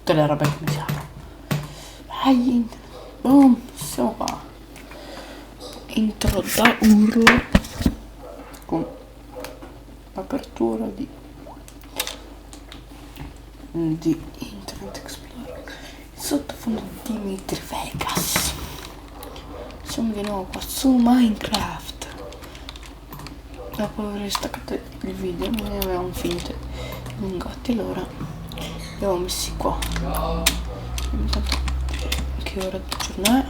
tutte le robe che mi si aprono. Vai, boom, siamo qua. Intro da urlo con apertura di Internet Explorer. Il sottofondo di Dimitri Vegas. Siamo di nuovo qua su Minecraft. Dopo aver staccato il video ne avevamo finito i lingotti, allora li avevo messi qua. Intanto che ora di giorno è?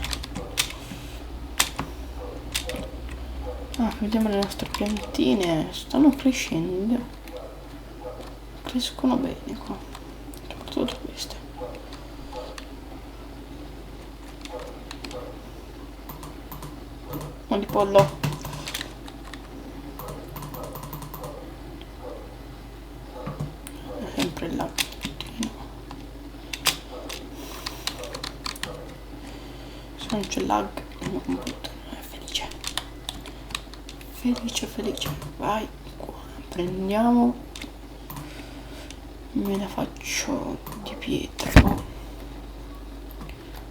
Vediamo le nostre piantine, stanno crescendo, crescono bene qua, soprattutto queste. Ma di pollo. È sempre là. Se non c'è lag non butto, è felice. Felice, vai qua, prendiamo, me ne faccio di pietra,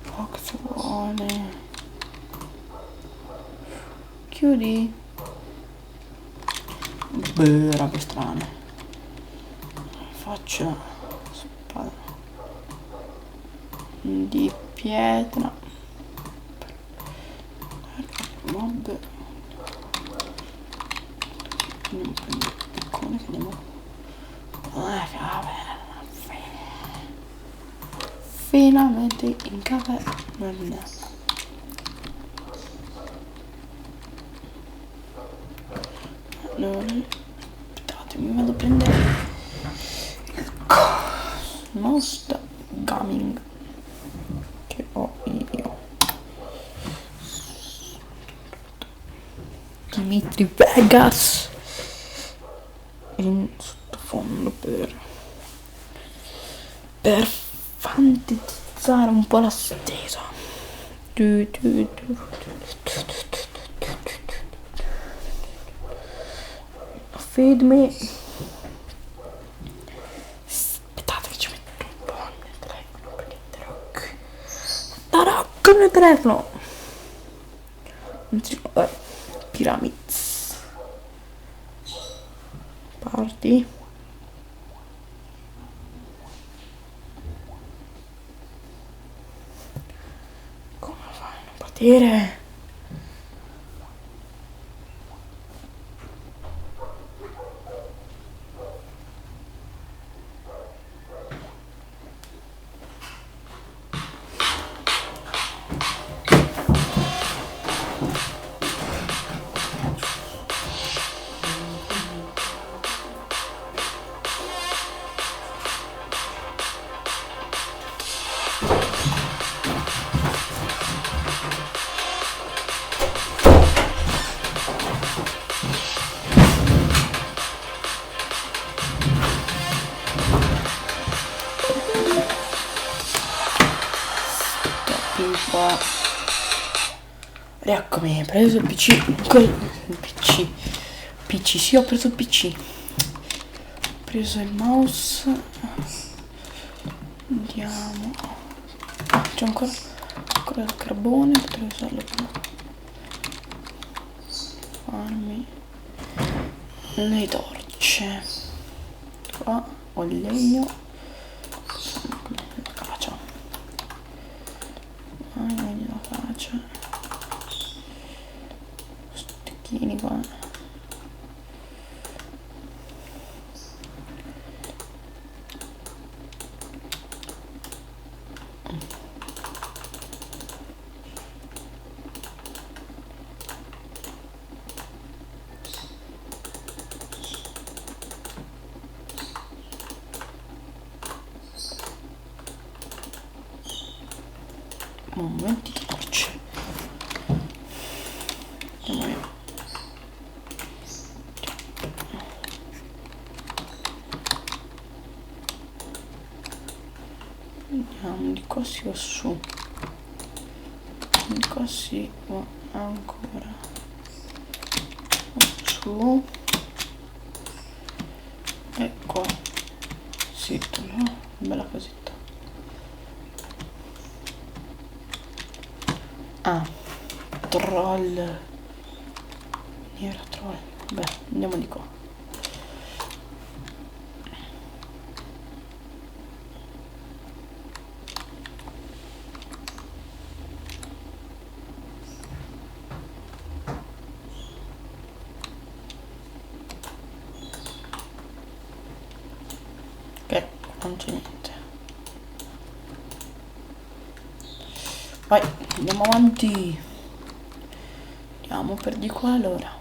che vuole, chiudi, robe strane, faccio spada di pietra, mob. Andiamo a prendere il piccone che andiamo. Finalmente in caverna. Allora, aspettate, mi vado a prendere il mouse da gaming che ho io. Dimitri Vegas in sottofondo per fantasizzare un po' la stesa. Feed me. Aspettate che ci metto un po' nel telefono perché tarocco nel telefono. Pyramids. Parti. Come fai a non partire? Qua. Rieccomi, ho preso il PC, sì, ho preso il PC, ho preso il mouse, andiamo, c'è ancora il carbone, potrei usarlo per farmi le torce. Qua ho il legno, la faccia, stecchini qua, momenti di torce. Andiamo di qua si va su, di qua si va ancora su e qua si no? Bella casetta. Ah, troll. Era troll. Beh, andiamo di qua. Ok, non c'è niente. Vai, andiamo avanti. Andiamo per di qua allora.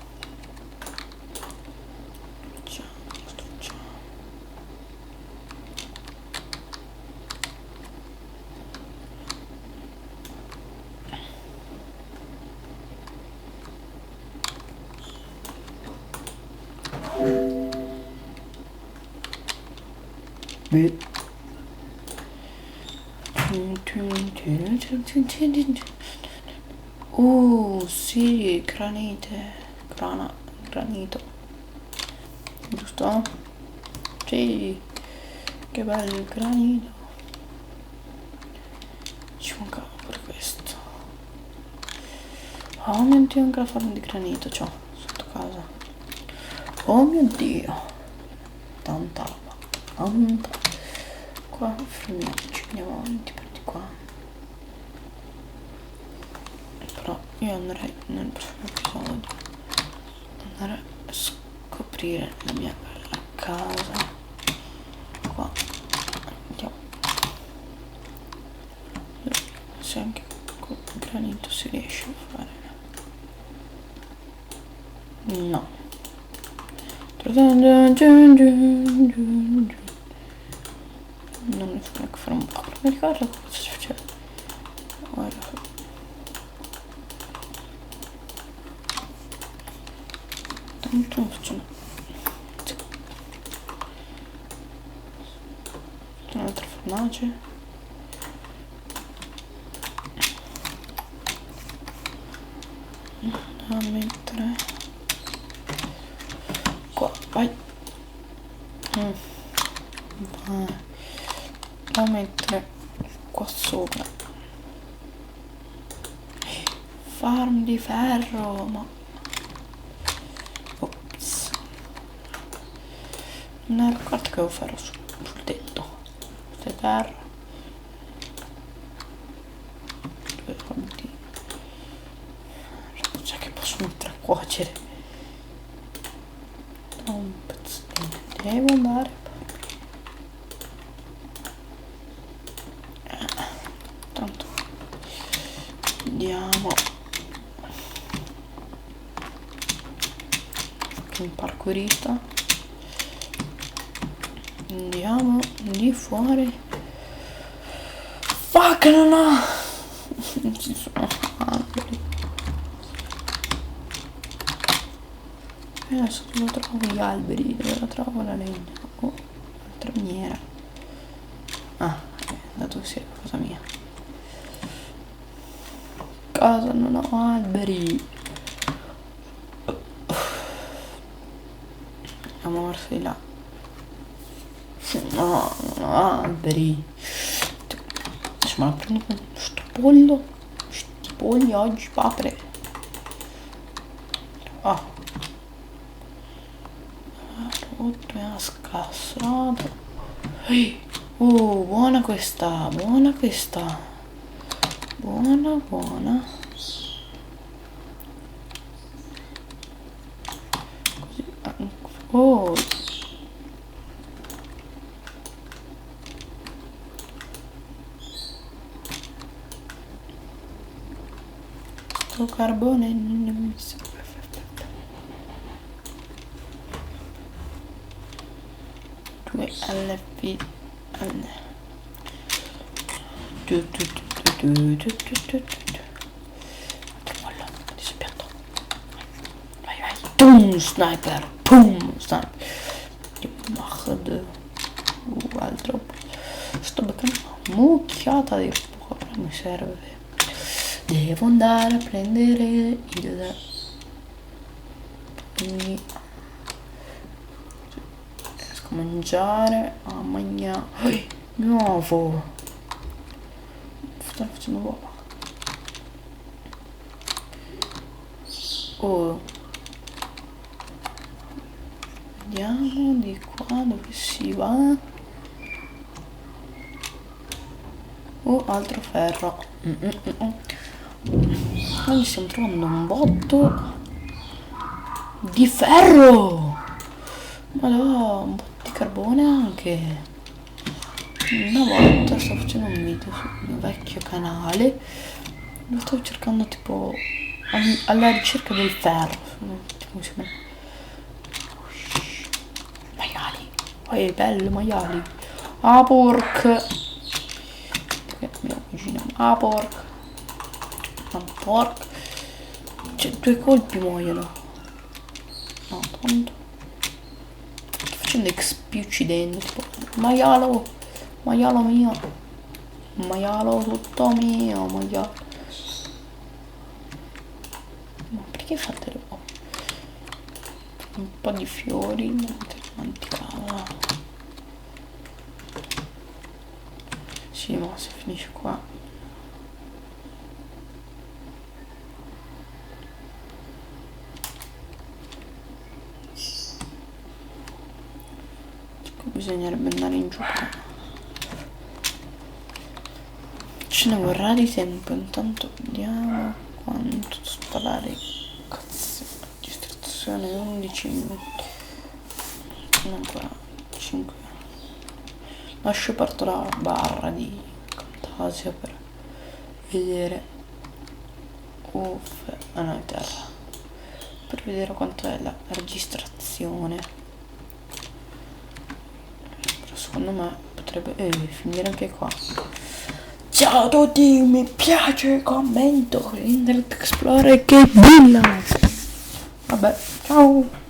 Sì, granito, giusto? Sì, che bello il granito. Ci mancava pure questo. Oh mio Dio, anche la forma di granito c'ho sotto casa. Oh mio Dio, tanta roba, tanta. Qua fermiamoci, andiamo avanti per di qua. Però io andrei nel prossimo episodio andare a scoprire la mia bella casa. Qua andiamo. Se anche con il granito si riesce a fare. No. Non mi fa neanche fare un po'. Non mi ricordo cosa si faceva. Guarda. Tanto non faccio un'altra fornace. Da mettere qua, vai. Da mettere qua sopra. Farm di ferro, ma ops, non ero accorto che avevo ferro sul tetto. Questa terra. Due punti. Cioè che posso mettere a cuocere. Un pezzettino. Devo andare. Tanto andiamo un parkourista. Andiamo di fuori. Fuck, non ci sono alberi. E adesso dove trovo gli alberi? Dove la trovo la legna? Oh, altra miniera. Ah, dato che sia cosa mia. Casa non ho alberi. Andiamo verso di là. No, non ho alberi. Adesso me la prendo con sto pollo. Sti polli oggi, papere. Ah. Rotto e ha scassato. Buona questa, buona questa. Buona, buona. Così. Oh. Sto carbone non mi serve. 2 LP. Vai, vai. Pum, sniper. Pum, sniper. Altro. Sto beccando una mucchiata di roba, però mi serve. Devo andare a prendere il... Quindi... riesco a mangiare, a mangiare... Nuovo! Sto facendo uova. Oh, vediamo di qua dove si va. Oh, altro ferro. Noi stiamo trovando un botto di ferro. Ma no, un botto di carbone anche. Una volta sto facendo un video sul mio vecchio canale dove stavo cercando tipo alla ricerca del ferro. Tipo, sembra... Maiali. È bello, maiali. Ah, porca. Mia cugina. Ah, porca. Ah, porca. Cioè, 2 colpi muoiono. No, tanto. Sto facendo XP uccidendo. Tipo, maialo. Maialo mio. Maialo tutto mio. Maialo. Ma perché fate un po' di fiori? Non dimenticavo. Sì, ma se finisce qua. Bisognerebbe andare in giù. Ce ne vorrà di tempo, intanto vediamo quanto sparare. Cazzo, distrazione 11 minuti. Sono ancora 5. Lascio parto la barra di Camtasia per vedere. Uff, ah no, è terra. Per vedere quanto è la registrazione. Però secondo me potrebbe finire anche qua. Ciao a tutti, mi piace, commento, Internet Explorer che bella. Vabbè, ciao.